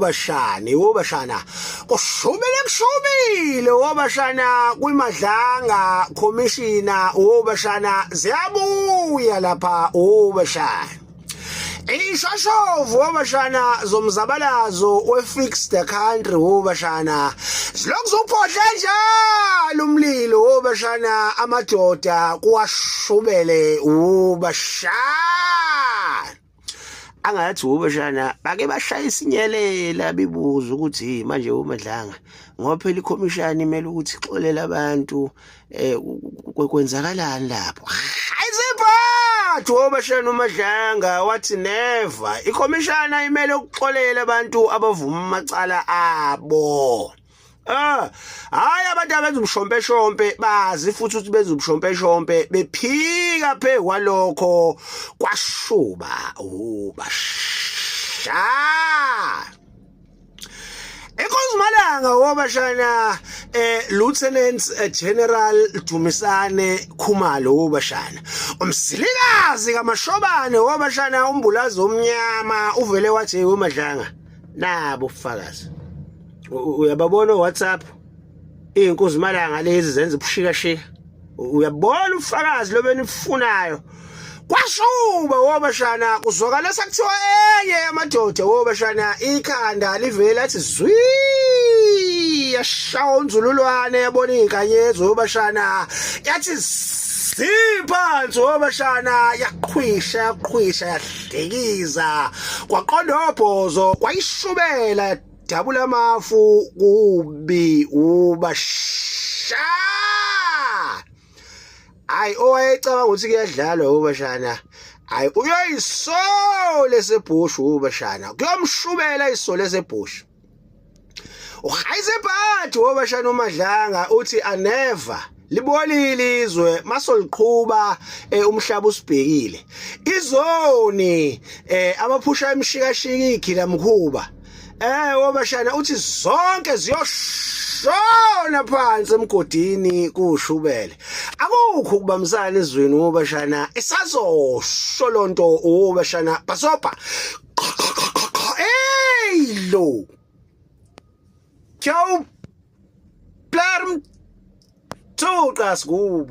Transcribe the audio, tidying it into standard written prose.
wobashana kushubile wobashana kwimadlanga commissioner wobashana ziyabuya lapha wobashana ishoshovu wobashana zomzabalazo we-fix the country wobashana silokhu zuphodla njalo umlilo wobashana amadoda kuwashubele wobashana angathi wobashana bake bashaya isinyelela bibuza ukuthi manje uMadlanga ngoba phela ikhomishani imele ukuthi ixolele abantu kwenzakalani lapho ayiziphathi wobashana uMadlanga wathi never ikhomishana imele ukuxolela abantu abavuma amacala abo hayi abantu abenza umshompe bazi futhi ukuthi benza umshompe bephika phe kwalokho kwashuba ubasha eKhozimalanga wobashana Lieutenant General Dumisane Khumalo wobashana umsilikazi kaMashobane wobashana umbulazi omnyama uvele wathi uMadlanga nabo ubufakazi uyababona WhatsApp iNkozimalanga lezi zenza ubushikashika uyabona ubufakazi lobenifunayo kwashuba wobashana kuzwakala sakuthiwa amadoda wobashana ikhanda livela athi zwi yashawa unzululwane yabona inkanyezi wobashana yathi siphansi wobashana yaqhwisha yahlekiza kwaqondobhozo kwayishubela dabula mafu kubi ubasha hayi owayecabanga ukuthi kuyadlalwa ubashana hayi uyoyisole lesebhush ubashana kuyomshubela isole lesebhush uhayisephathi ubashana uMadlanga uthi aneva libolile izwe masoliqhuba umhlaba usibhekile izoni abaphusha imshikashika ikhila mkhuba wobashana uthi zonke ziyoshona phansi emgodini kushubele akukho ukubamsana ezweni wobashana isazosholonto wobashana basopa lo Ciao Blarm Tuqas kubo